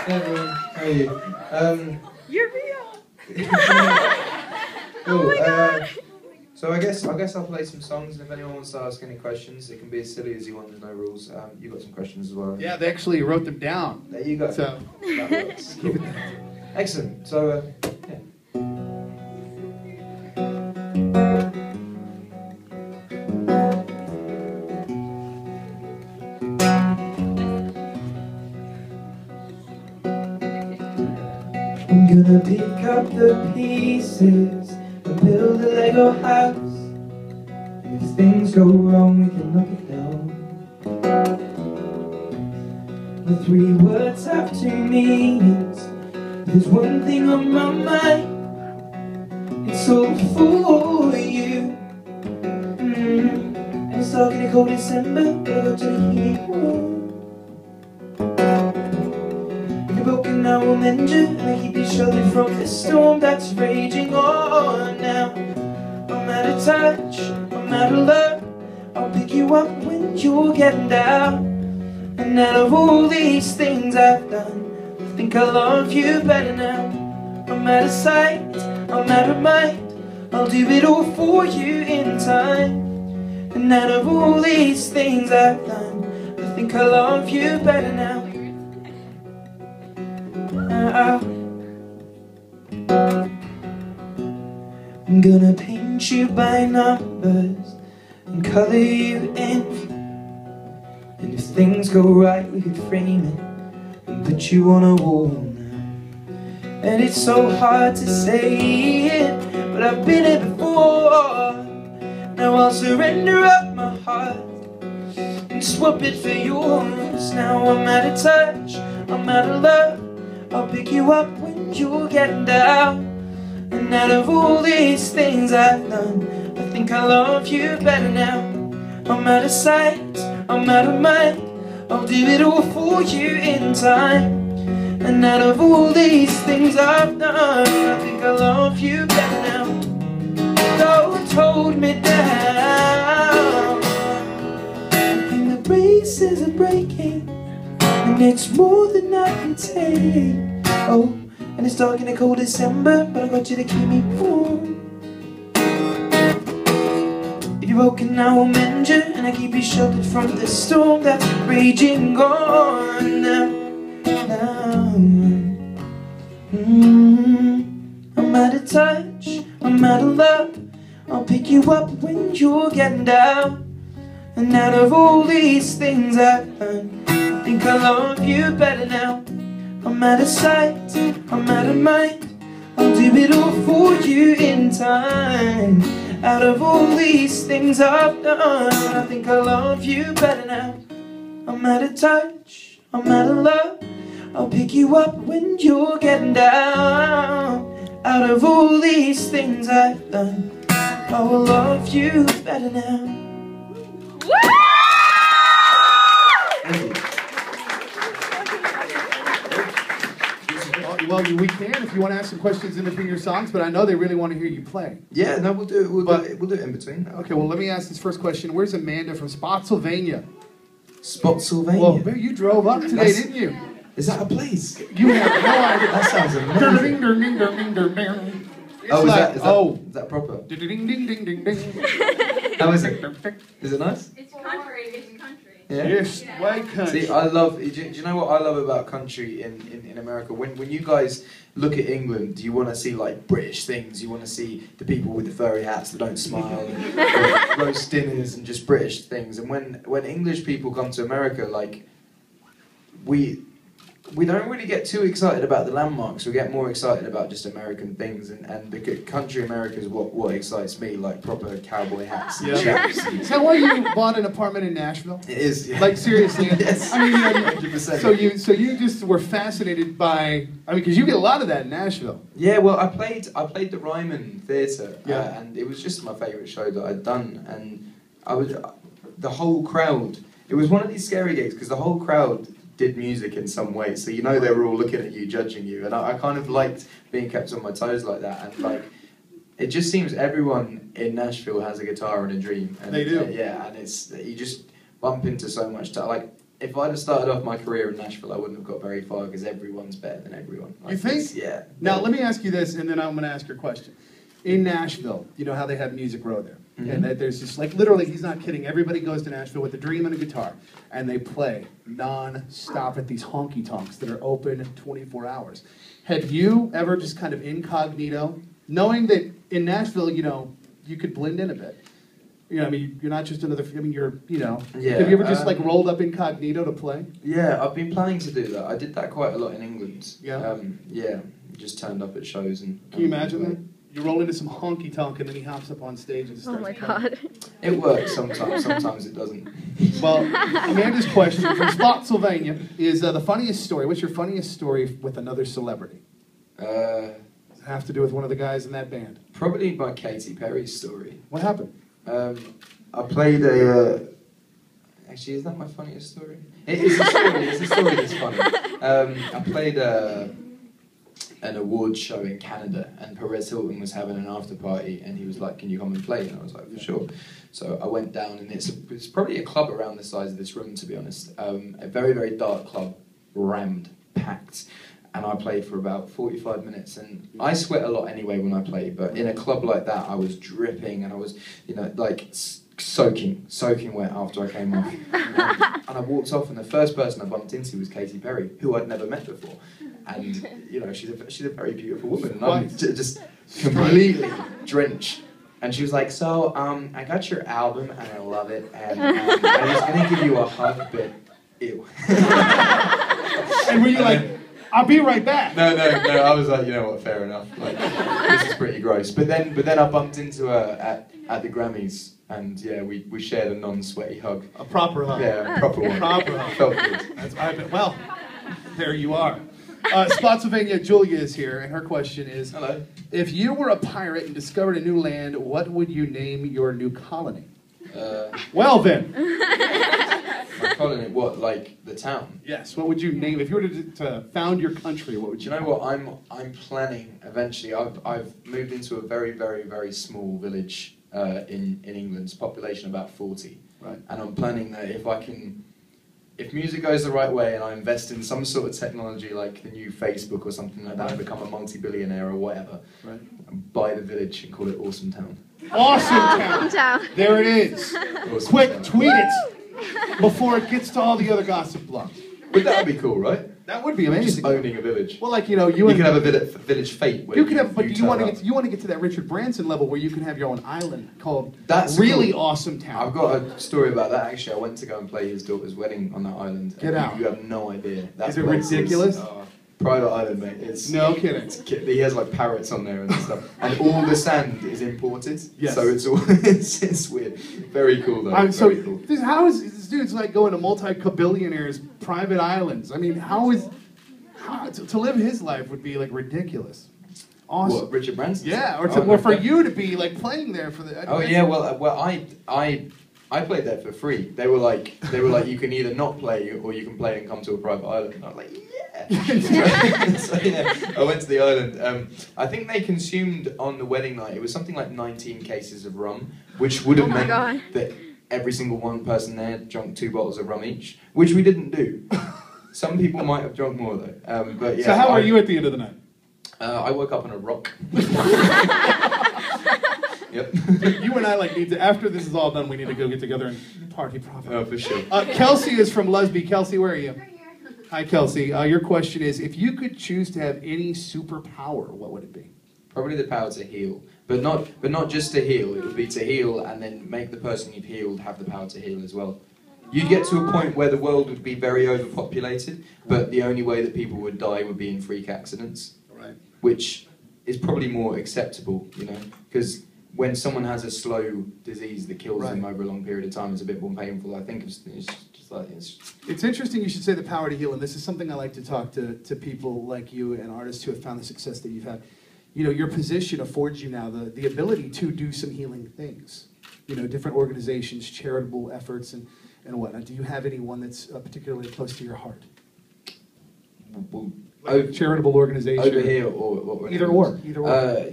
Hey everyone, how are you? You're real. Cool. Oh my god. So I guess I'll play some songs, and if anyone wants to ask any questions, it can be as silly as you want. There's no rules. You got some questions as well. Yeah, they actually wrote them down. There you go. So that works. Cool. Excellent. So yeah. I'm gonna pick up the pieces and build a Lego house. And if things go wrong, we can knock it down. The three words have two meanings. There's one thing on my mind. It's all for you. And it's dark in a cold December, but I go to the hero. Broken, I will mend you, and I keep you sheltered from the storm that's raging on now. I'm out of touch, I'm out of love. I'll pick you up when you're getting down. And out of all these things I've done, I think I love you better now. I'm out of sight, I'm out of mind. I'll do it all for you in time. And out of all these things I've done, I think I love you better now. I'm gonna paint you by numbers and color you in. And if things go right, we could frame it and put you on a wall now. And it's so hard to say it, but I've been it before. Now I'll surrender up my heart and swap it for yours. Now I'm out of touch, I'm out of love. I'll pick you up when you're getting down. And out of all these things I've done, I think I love you better now. I'm out of sight, I'm out of mind. I'll do it all for you in time. And out of all these things I've done, I think I love you better now. Don't hold me down. And the braces are breaking, and it's more than I can take. Oh, and it's dark in a cold December, but I got you to keep me warm. If you're broken, I will mend you, and I keep you sheltered from the storm that's raging on now. I'm out of touch, I'm out of love. I'll pick you up when you're getting down. And out of all these things I've done, I think I love you better now. I'm out of sight, I'm out of mind. I'll do it all for you in time. Out of all these things I've done, I think I love you better now. I'm out of touch, I'm out of love. I'll pick you up when you're getting down. Out of all these things I've done, I will love you better now. Well, we can if you want to ask some questions in between your songs, but I know they really want to hear you play. Yeah, no, we'll do it. We'll do it in between. Okay, well, let me ask this first question. Where's Amanda from Spotsylvania? Spotsylvania? Well, you drove up today, didn't you? Is that a place? You have no idea. That sounds amazing. Oh, is that proper? How is it? Is it nice? It's country. It's country. Yeah? Yes, way country. See, I love. Do you know what I love about country in America? When you guys look at England, do you want to see like British things? You want to see the people with the furry hats that don't smile, and roast dinners, and just British things. And when English people come to America, like we don't really get too excited about the landmarks. We get more excited about just American things, and the country America is what excites me, like proper cowboy hats and chaps. Is that why you bought an apartment in Nashville? It is. Yeah. Like seriously? Yes. I mean, 100%. so you just were fascinated by. I mean, because you get a lot of that in Nashville. Yeah. Well, I played the Ryman Theatre, yeah. And it was just my favourite show that I'd done, and the whole crowd. It was one of these scary gigs because the whole crowd did music in some way, so you know they were all looking at you, judging you, and I kind of liked being kept on my toes like that, and like it just seems everyone in Nashville has a guitar and a dream. And, they do. Yeah, and it's you just bump into so much like if I'd have started off my career in Nashville, I wouldn't have got very far because everyone's better than everyone. You think? Yeah. Now, let me ask you this, and then I'm going to ask your question. In Nashville, you know how they have Music Row there? And that there's just, like, literally, he's not kidding. Everybody goes to Nashville with a dream and a guitar, and they play non-stop at these honky-tonks that are open 24 hours. Have you ever just kind of incognito, knowing that in Nashville, you know, you could blend in a bit? You know, I mean, you're not just another, I mean, you're, you know. Yeah, have you ever just, like, rolled up incognito to play? Yeah, I've been planning to do that. I did that quite a lot in England. Yeah? Yeah, just turned up at shows and... Can you imagine that? You roll into some honky-tonk and then he hops up on stage and starts Oh my playing. god. It works sometimes, sometimes it doesn't. Well, Amanda's question from Spotsylvania is the funniest story. What's your funniest story with another celebrity? Does it have to do with one of the guys in that band? Probably my Katy Perry story. What happened? I played a... Actually, is that my funniest story? It's a story, it's a story that's funny. I played an awards show in Canada, and Perez Hilton was having an after party, and he was like, "Can you come and play?" And I was like, "For sure." So I went down, and it's probably a club around the size of this room, to be honest. A very, very dark club, rammed, packed, and I played for about 45 minutes. And I sweat a lot anyway when I play, but in a club like that, I was dripping, and I was, you know, like soaking wet after I came off. And I walked off, and the first person I bumped into was Katy Perry, who I'd never met before. And, you know, she's a very beautiful woman, and I'm just completely drenched. And she was like, "So, I got your album, and I love it, and I was going to give you a hug, but ew." And were you like, "I'll be right back"? No, I was like, you know what, fair enough. Like, this is pretty gross. But then I bumped into her at the Grammys, and yeah, we shared a non-sweaty hug. A proper hug. Yeah, a proper one. Proper hug. Felt good. Well, there you are. Spotsylvania, Julia is here, and her question is, Hello. If you were a pirate and discovered a new land, what would you name your new colony? Well then. My colony, what, like the town? Yes, what would you name, if you were to found your country, what would Do you you know what, I'm planning, eventually, I've moved into a very, very, very small village in England's population about 40. Right. And I'm planning that if music goes the right way and I invest in some sort of technology like the new Facebook or something like that and become a multi-billionaire or whatever, Right. and buy the village and call it Awesome Town. Awesome Town. There it is. Awesome Quick, Town. tweet it before it gets to all the other gossip blogs. But that would be cool, right? That would be Just amazing. owning a village. Well, like, you know, You can have a village fate. Where You could have, but you turn want up. to get to that Richard Branson level where you can have your own island called That's Really cool. Awesome Town. I've got a story about that actually. I went to go and play his daughter's wedding on that island. Get out. You have no idea. That Is it place ridiculous? Private island, mate. It's No kidding. He has like parrots on there and stuff, and all the sand is imported. Yes. So it's all it's weird. Very cool though. Very cool. How is this dude's like going to multi-billionaires' private islands? I mean, to live his life would be like ridiculous. Awesome. What, Richard Branson? Yeah, or for you to be like playing there for the. Oh yeah, well I played there for free. They were like you can either not play or you can play and come to a private island. And I was like, yeah. So yeah, I went to the island. I think they consumed on the wedding night. It was something like 19 cases of rum, which would have meant that every single one person there drank 2 bottles of rum each, which we didn't do. Some people might have drunk more though. But yeah. So how are you at the end of the night? I woke up on a rock. Yep. You and I need to, after this is all done, we need to go get together and party proper. Oh, for sure. Kelsey is from Lusby. Kelsey, where are you? Right here. Hi, Kelsey. Your question is, if you could choose to have any superpower, what would it be? Probably the power to heal, but not just to heal. It would be to heal and then make the person you've healed have the power to heal as well. You'd get to a point where the world would be very overpopulated, but the only way that people would die would be in freak accidents, Right. which is probably more acceptable, you know, because when someone has a slow disease that kills them over a long period of time, it's a bit more painful. I think it's just like It's interesting you should say the power to heal, and this is something I like to talk to people like you and artists who have found the success that you've had. You know, your position affords you now the ability to do some healing things. You know, different organizations, charitable efforts, and whatnot. Do you have anyone that's particularly close to your heart? Like charitable organization? Over here or either or.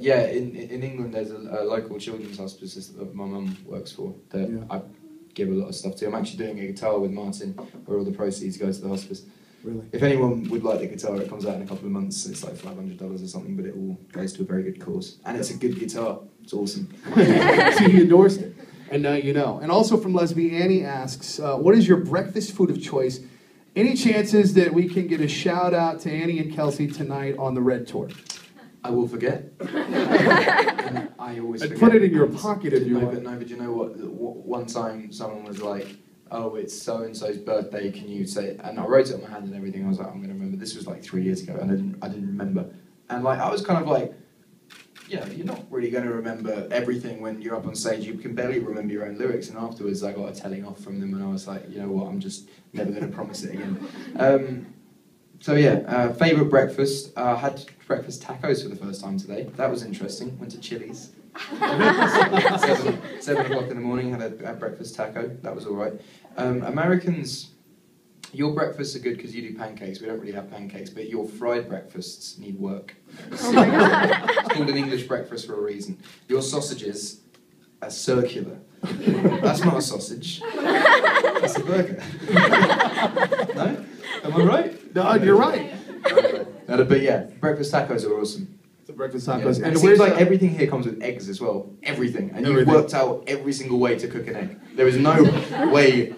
Yeah, in England there's a local children's hospice that my mum works for that I give a lot of stuff to. I'm actually doing a guitar with Martin, where all the proceeds go to the hospice. Really? If anyone would like the guitar, it comes out in a couple of months. It's like $500 or something, but it all goes to a very good cause. And it's a good guitar. It's awesome. So he endorsed it, and now you know. And also from Leslie, Annie asks, what is your breakfast food of choice? Any chances that we can get a shout out to Annie and Kelsey tonight on the Red Tour? I will forget. And I always I'd forget. put it in your pocket if you want. No, but you know what? One time someone was like, oh, it's so-and-so's birthday, can you say it? And I wrote it on my hand and everything. I was like, I'm going to remember. This was like 3 years ago, and I didn't remember. And like, I was kind of like, you know, you're not really going to remember everything when you're up on stage. You can barely remember your own lyrics. And afterwards, I got a telling off from them, and I was like, you know what? I'm just never going to promise it again. So yeah, favourite breakfast. I had breakfast tacos for the first time today. That was interesting. Went to Chili's. 7 o'clock in the morning, had a breakfast taco. That was all right. Americans, your breakfasts are good because you do pancakes. We don't really have pancakes, but your fried breakfasts need work. It's called an English breakfast for a reason. Your sausages are circular. That's not a sausage. That's a burger. No? Am I right? No, you're right. No, but yeah, breakfast tacos are awesome. The breakfast tacos. Yeah. And it seems like everything here comes with eggs as well. Everything. And you've worked out every single way to cook an egg. There is no way